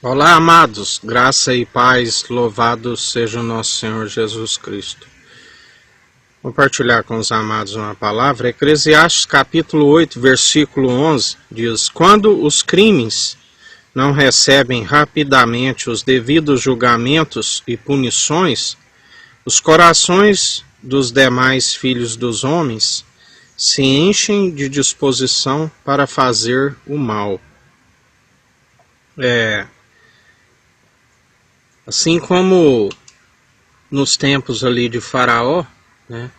Olá, amados, graça e paz, louvado seja o nosso Senhor Jesus Cristo. Vou compartilhar com os amados uma palavra. Eclesiastes capítulo 8, versículo 11, diz: Quando os crimes não recebem rapidamente os devidos julgamentos e punições, os corações dos demais filhos dos homens se enchem de disposição para fazer o mal. Assim como nos tempos ali de Faraó, né,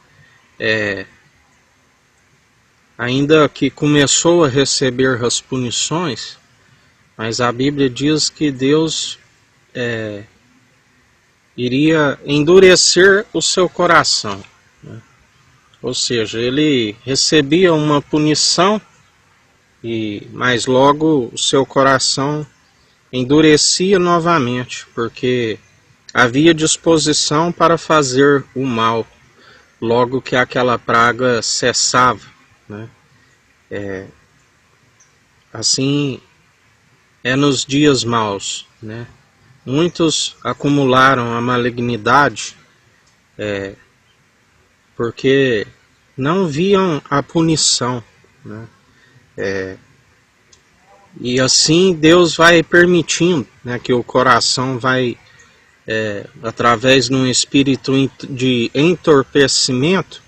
ainda que começou a receber as punições, mas a Bíblia diz que Deus iria endurecer o seu coração, né? Ou seja, ele recebia uma punição, mas logo o seu coração endurecia novamente, porque havia disposição para fazer o mal, logo que aquela praga cessava, né? Assim é nos dias maus, né? Muitos acumularam a malignidade porque não viam a punição, né? E assim Deus vai permitindo, né, que o coração vai, através de um espírito de entorpecimento,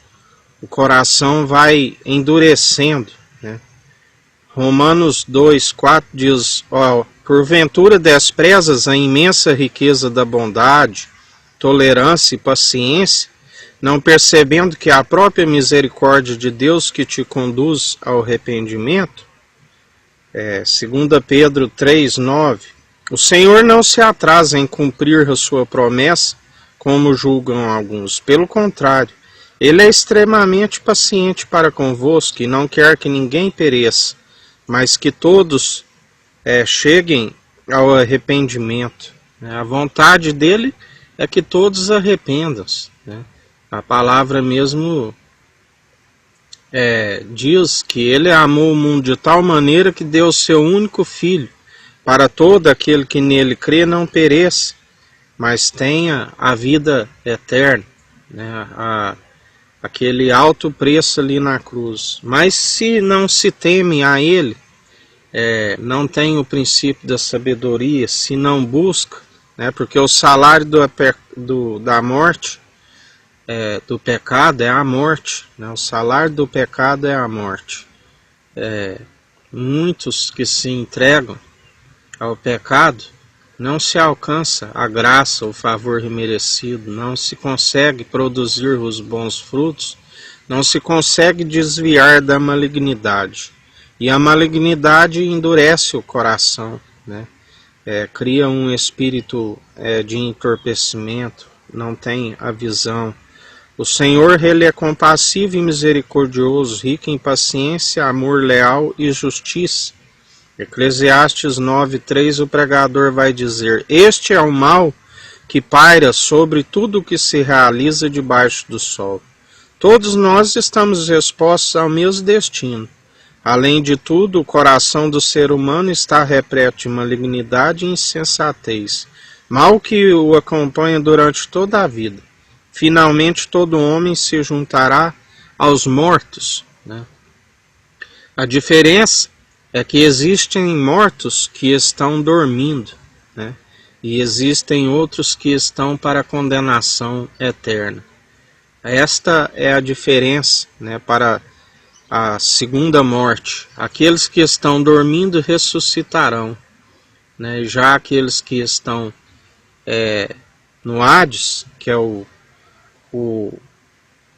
o coração vai endurecendo, né? Romanos 2,4 diz: porventura desprezas a imensa riqueza da bondade, tolerância e paciência, não percebendo que a própria misericórdia de Deus que te conduz ao arrependimento? 2 Pedro 3,9: o Senhor não se atrasa em cumprir a sua promessa, como julgam alguns. Pelo contrário, Ele é extremamente paciente para convosco e não quer que ninguém pereça, mas que todos cheguem ao arrependimento. A vontade dele é que todos arrependam-se, né? A palavra mesmo diz que ele amou o mundo de tal maneira que deu o seu único filho, para todo aquele que nele crê não pereça, mas tenha a vida eterna, né? Aquele alto preço ali na cruz. Mas se não se teme a ele, não tem o princípio da sabedoria, se não busca, né? Porque o salário da morte, do pecado, é a morte, né? O salário do pecado é a morte. Muitos que se entregam ao pecado, não se alcança a graça, o favor imerecido, não se consegue produzir os bons frutos, não se consegue desviar da malignidade. E a malignidade endurece o coração, né? Cria um espírito de entorpecimento, não tem a visão. O Senhor, Ele é compassivo e misericordioso, rico em paciência, amor leal e justiça. Eclesiastes 9,3, o pregador vai dizer: este é o mal que paira sobre tudo o que se realiza debaixo do sol. Todos nós estamos expostos ao mesmo destino. Além de tudo, o coração do ser humano está repleto de malignidade e insensatez, mal que o acompanha durante toda a vida. Finalmente todo homem se juntará aos mortos, né? A diferença é que existem mortos que estão dormindo, né? E existem outros que estão para a condenação eterna. Esta é a diferença, né, para a segunda morte. Aqueles que estão dormindo ressuscitarão, né? Já aqueles que estão no Hades, que é o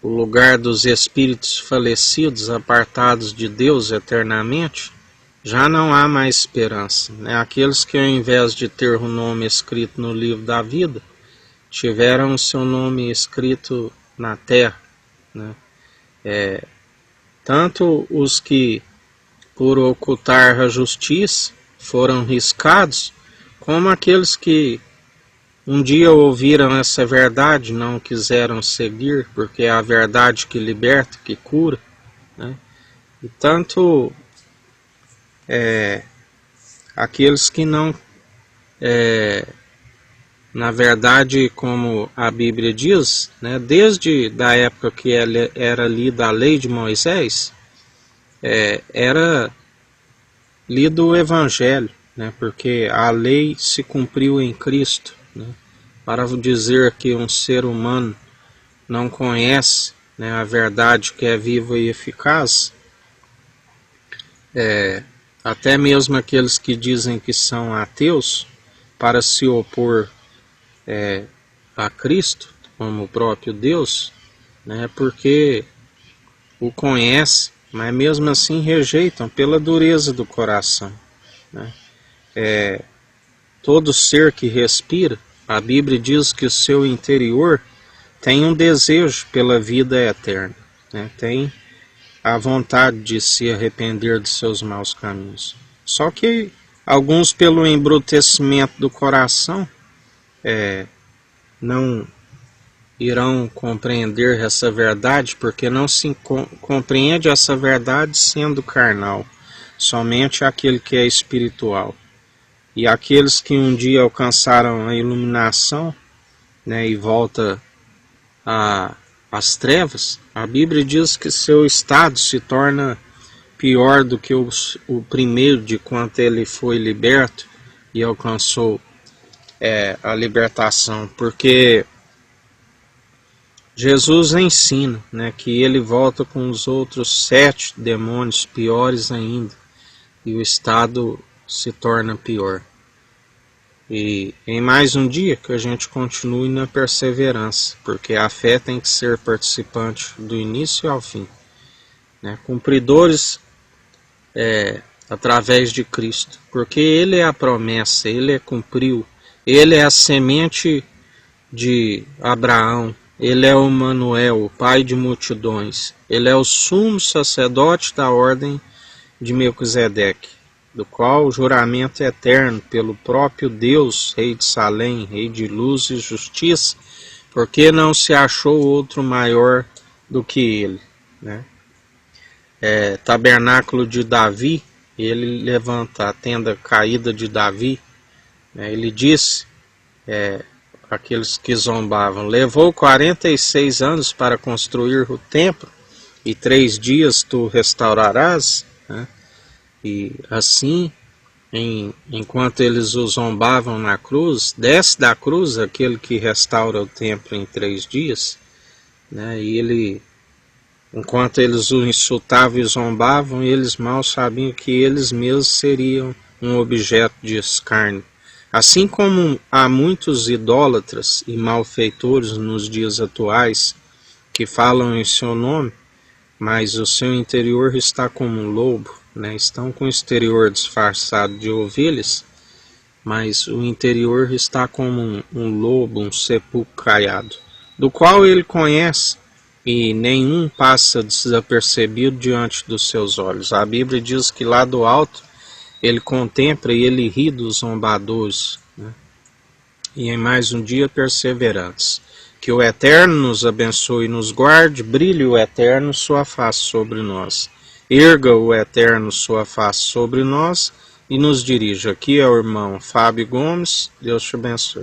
lugar dos espíritos falecidos, apartados de Deus eternamente, já não há mais esperança, né? Aqueles que, ao invés de ter o nome escrito no livro da vida, tiveram o seu nome escrito na terra, né? Tanto os que, por ocultar a justiça, foram riscados, como aqueles que um dia ouviram essa verdade, não quiseram seguir, porque é a verdade que liberta, que cura, né? E tanto aqueles que não na verdade, como a Bíblia diz, né, desde da época que era lida a lei de Moisés, era lido o Evangelho, né, porque a lei se cumpriu em Cristo. Né, para dizer que um ser humano não conhece, né, a verdade que é viva e eficaz, até mesmo aqueles que dizem que são ateus, para se opor a Cristo, como o próprio Deus, né, porque o conhece, mas mesmo assim rejeitam pela dureza do coração. Né. Todo ser que respira, a Bíblia diz que o seu interior tem um desejo pela vida eterna, né, tem a vontade de se arrepender de seus maus caminhos. Só que alguns, pelo embrutecimento do coração, não irão compreender essa verdade, porque não se compreende essa verdade sendo carnal, somente aquele que é espiritual. E aqueles que um dia alcançaram a iluminação, né, e volta às trevas, a Bíblia diz que seu estado se torna pior do que o primeiro, de quanto ele foi liberto e alcançou a libertação, porque Jesus ensina, né, que ele volta com os outros 7 demônios piores ainda, e o estado se torna pior. E em mais um dia que a gente continue na perseverança, porque a fé tem que ser participante do início ao fim, né, cumpridores através de Cristo, porque ele é a promessa, ele cumpriu, ele é a semente de Abraão, ele é o Manuel, o pai de multidões, ele é o sumo sacerdote da ordem de Melquisedeque, do qual o juramento é eterno pelo próprio Deus, Rei de Salém, Rei de luz e justiça, porque não se achou outro maior do que ele. Né? Tabernáculo de Davi, ele levanta a tenda caída de Davi, né? Ele disse, aqueles que zombavam, levou 46 anos para construir o templo, e 3 dias tu restaurarás, né? E assim, enquanto eles o zombavam na cruz, desce da cruz aquele que restaura o templo em 3 dias, né? E ele, enquanto eles o insultavam e zombavam, eles mal sabiam que eles mesmos seriam um objeto de escárnio. Assim como há muitos idólatras e malfeitores nos dias atuais que falam em seu nome, mas o seu interior está como um lobo, né? Estão com o exterior disfarçado de ovelhas, mas o interior está como um lobo, um sepulcro caiado, do qual ele conhece, e nenhum passa desapercebido diante dos seus olhos. A Bíblia diz que lá do alto ele contempla e ele ri dos zombadores, né? E em mais um dia perseverantes. Que o Eterno nos abençoe e nos guarde, brilhe o Eterno sua face sobre nós. Erga o Eterno sua face sobre nós e nos dirija. Aqui é o irmão Fábio Gomes. Deus te abençoe.